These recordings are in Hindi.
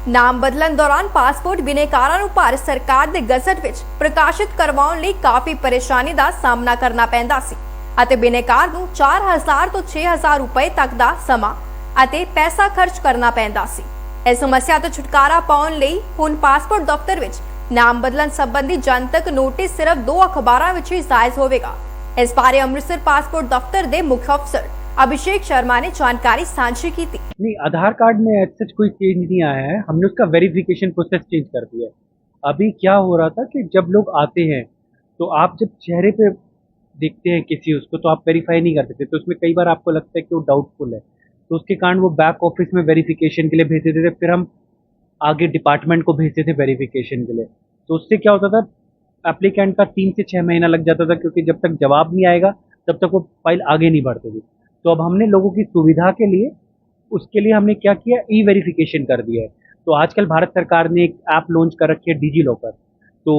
ਨਾਮ ਬਦਲਣ ਦੌਰਾਨ ਪਾਸਪੋਰਟ ਬਿਨੇਕਾਰਾਂ ਨੂੰ ਭਾਰਤ ਸਰਕਾਰ ਦੇ ਗਜ਼ਟ ਵਿੱਚ ਪ੍ਰਕਾਸ਼ਿਤ ਕਰਵਾਉਣ ਲਈ ਕਾਫੀ ਪਰੇਸ਼ਾਨੀ ਦਾ ਸਾਹਮਣਾ ਕਰਨਾ ਪੈਂਦਾ ਸੀ ਅਤੇ ਬਿਨੇਕਾਰ ਨੂੰ 4000 ਤੋਂ 6000 ਰੁਪਏ ਤੱਕ ਦਾ ਸਮਾਂ ਅਤੇ ਪੈਸਾ ਖਰਚ ਕਰਨਾ ਪੈਂਦਾ ਸੀ। ਇਸ ਸਮੱਸਿਆ ਤੋਂ ਛੁਟਕਾਰਾ ਪਾਉਣ ਲਈ ਹੁਣ ਪਾਸਪੋਰਟ ਦਫ਼ਤਰ ਵਿੱਚ ਨਾਮ ਬਦਲਣ ਸੰਬੰਧੀ ਜਨਤਕ ਨੋਟਿਸ ਸਿਰਫ 2 ਅਖਬਾਰਾਂ ਵਿੱਚ ਹੀ ਜ਼ਾਇਜ਼ ਹੋਵੇਗਾ। इस बारे अमृतसर पासपोर्ट दफ्तर के मुख्य अफसर अभिषेक शर्मा ने जानकारी साझी की थी। नहीं, आधार कार्ड में सच कोई चेंज नहीं आया है। हमने उसका वेरिफिकेशन प्रोसेस चेंज कर दिया है। अभी क्या हो रहा था कि जब लोग आते हैं तो आप जब चेहरे पे देखते हैं किसी उसको तो आप वेरीफाई नहीं कर सकते, तो उसमें कई बार आपको लगता है कि वो डाउटफुल है, तो उसके कारण वो बैक ऑफिस में वेरिफिकेशन के लिए भेज देते थे, फिर हम आगे डिपार्टमेंट को भेजते थे वेरिफिकेशन के लिए। तो उससे क्या होता था, एप्लीकेंट का 3 से 6 महीना लग जाता था, क्योंकि जब तक जवाब नहीं आएगा तब तक वो फाइल आगे नहीं बढ़ती थी। तो अब हमने लोगों की सुविधा के लिए उसके लिए हमने क्या किया, ई वेरिफिकेशन कर दिया है। तो आजकल भारत सरकार ने एक ऐप लॉन्च कर रखी है डिजी लॉकर। तो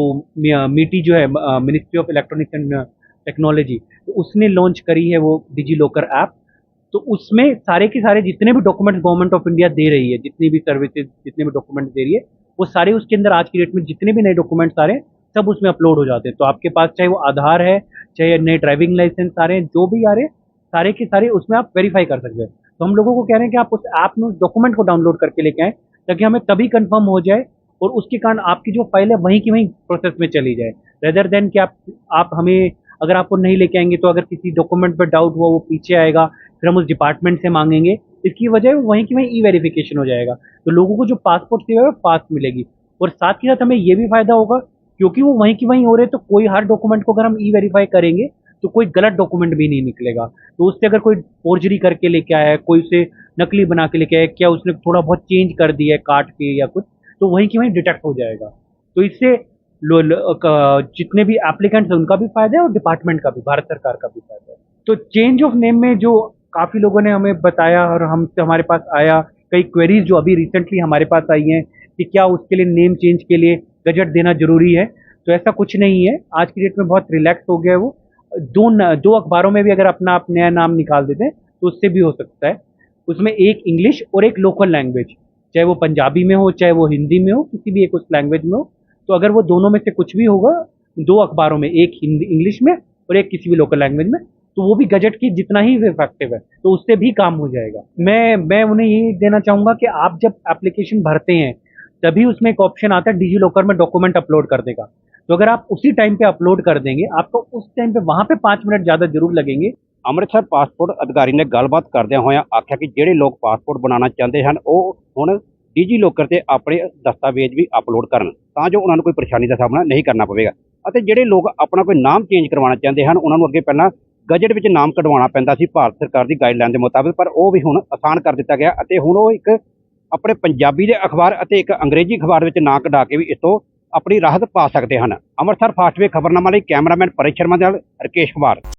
मीटी जो है ministry of electronics and technology, तो उसने लॉन्च करी है वो डिजी लॉकर ऐप। तो उसमें सारे के सारे जितने भी डॉक्यूमेंट्स गवर्नमेंट ऑफ इंडिया दे रही है, जितनी भी सर्विसेज जितने भी डॉक्यूमेंट्स दे रही है, वो सारे उसके अंदर आज की डेट में जितने भी नए डॉक्यूमेंट्स आ रहे हैं सब उसमें अपलोड हो जाते हैं। तो आपके पास चाहे वो आधार है, चाहे नए ड्राइविंग लाइसेंस आ रहे हैं, जो भी आ रहे हैं सारे के सारे उसमें आप वेरीफाई कर सकते हैं। तो हम लोगों को कह रहे हैं कि आप उस ऐप में उस डॉक्यूमेंट को डाउनलोड करके लेके आएँ, ताकि हमें तभी कंफर्म हो जाए और उसके कारण आपकी जो फाइल है वहीं की वहीं प्रोसेस में चली जाए, रेदर देन कि आप हमें अगर आपको नहीं लेके आएंगे तो अगर किसी डॉक्यूमेंट पर डाउट हुआ वो पीछे आएगा, फिर हम उस डिपार्टमेंट से मांगेंगे, इसकी वजह वहीं की वहीं ई वेरिफिकेशन हो जाएगा। तो लोगों को जो पासपोर्ट सेवा है फास्ट मिलेगी और साथ ही साथ हमें ये भी फायदा होगा, क्योंकि वो वहीं की वहीं हो रहे, तो कोई हर डॉक्यूमेंट को अगर हम ई वेरीफाई करेंगे तो कोई गलत डॉक्यूमेंट भी नहीं निकलेगा। तो उससे अगर कोई फोर्जरी करके लेके आया है, कोई उसे नकली बना के लेके आया, क्या उसने थोड़ा बहुत चेंज कर दिया है काट के या कुछ, तो वहीं की वहीं डिटेक्ट हो जाएगा। तो इससे जितने भी एप्लीकेंट्स हैं उनका भी फायदा है और डिपार्टमेंट का भी, भारत सरकार का भी फायदा है। तो चेंज ऑफ नेम में जो काफ़ी लोगों ने हमें बताया और हमसे हमारे पास आया कई क्वेरीज जो अभी रिसेंटली हमारे पास आई हैं कि क्या उसके लिए नेम चेंज के लिए गजट देना जरूरी है, तो ऐसा कुछ नहीं है। आज की डेट में बहुत रिलैक्स हो गया है वो। दो अखबारों में भी अगर अपना आप नया नाम निकाल देते हैं तो उससे भी हो सकता है। उसमें एक इंग्लिश और एक लोकल लैंग्वेज, चाहे वो पंजाबी में हो चाहे वो हिंदी में हो, किसी भी एक उस लैंग्वेज में हो, तो अगर वो दोनों में से कुछ भी होगा 2 अखबारों में, एक हिंदी इंग्लिश में और एक किसी भी लोकल लैंग्वेज में, तो वो भी गजट की जितना ही इफेक्टिव है, तो उससे भी काम हो जाएगा। मैं उन्हें यही देना चाहूँगा कि आप जब एप्लीकेशन भरते हैं तभी उसमें एक ऑप्शन आता है डिजी लॉकर में डॉक्यूमेंट अपलोड करने का। तो अगर आप उसी टाइम पे अपलोड कर देंगे, आपको उस टाइम पे वहाँ पे 5 मिनट ज़्यादा जरूर लगेंगे। ਅੰਮ੍ਰਿਤਸਰ ਪਾਸਪੋਰਟ ਅਧਿਕਾਰੀ ਨੇ ਗੱਲਬਾਤ ਕਰਦਿਆਂ ਹੋਇਆਂ ਆਖਿਆ ਕਿ ਜਿਹੜੇ ਲੋਕ ਪਾਸਪੋਰਟ ਬਣਾਉਣਾ ਚਾਹੁੰਦੇ ਹਨ ਉਹ ਹੁਣ ਡੀਜੀ ਲੋਕਰ ਤੇ ਆਪਣੇ ਦਸਤਾਵੇਜ਼ ਵੀ ਅਪਲੋਡ ਕਰਨ ਤਾਂ ਜੋ ਉਹਨਾਂ ਨੂੰ ਕੋਈ ਪਰੇਸ਼ਾਨੀ ਦਾ ਸਾਹਮਣਾ ਨਹੀਂ ਕਰਨਾ ਪਵੇਗਾ। ਅਤੇ ਜਿਹੜੇ ਲੋਕ ਆਪਣਾ ਕੋਈ ਨਾਮ ਚੇਂਜ ਕਰਵਾਉਣਾ ਚਾਹੁੰਦੇ ਹਨ ਉਹਨਾਂ ਨੂੰ ਅੱਗੇ ਪਹਿਲਾਂ ਗਜਟ ਵਿੱਚ ਨਾਮ ਕਢਵਾਉਣਾ ਪੈਂਦਾ ਸੀ ਭਾਰਤ ਸਰਕਾਰ ਦੀ ਗਾਈਡਲਾਈਨ ਦੇ ਮੁਤਾਬਿਕ, ਪਰ ਉਹ ਵੀ ਹੁਣ ਆਸਾਨ ਕਰ ਦਿੱਤਾ ਗਿਆ ਅਤੇ ਹੁਣ ਉਹ ਇੱਕ ਆਪਣੇ ਪੰਜਾਬੀ ਦੇ ਅਖਬਾਰ ਅਤੇ ਇੱਕ ਅੰਗਰੇਜ਼ੀ ਅਖਬਾਰ ਵਿੱਚ ਨਾਂ ਕਢਾ ਕੇ ਵੀ ਇਸ ਤੋਂ ਆਪਣੀ ਰਾਹਤ ਪਾ ਸਕਦੇ ਹਨ। ਅੰਮ੍ਰਿਤਸਰ ਫਾਸਟ ਵੇ ਖਬਰਨਾਮਾ ਲਈ ਕੈਮਰਾਮੈਨ ਪਰੇਸ਼ ਸ਼ਰਮਾ ਦੇ ਨਾਲ ਰਕੇਸ਼ ਕੁਮਾਰ।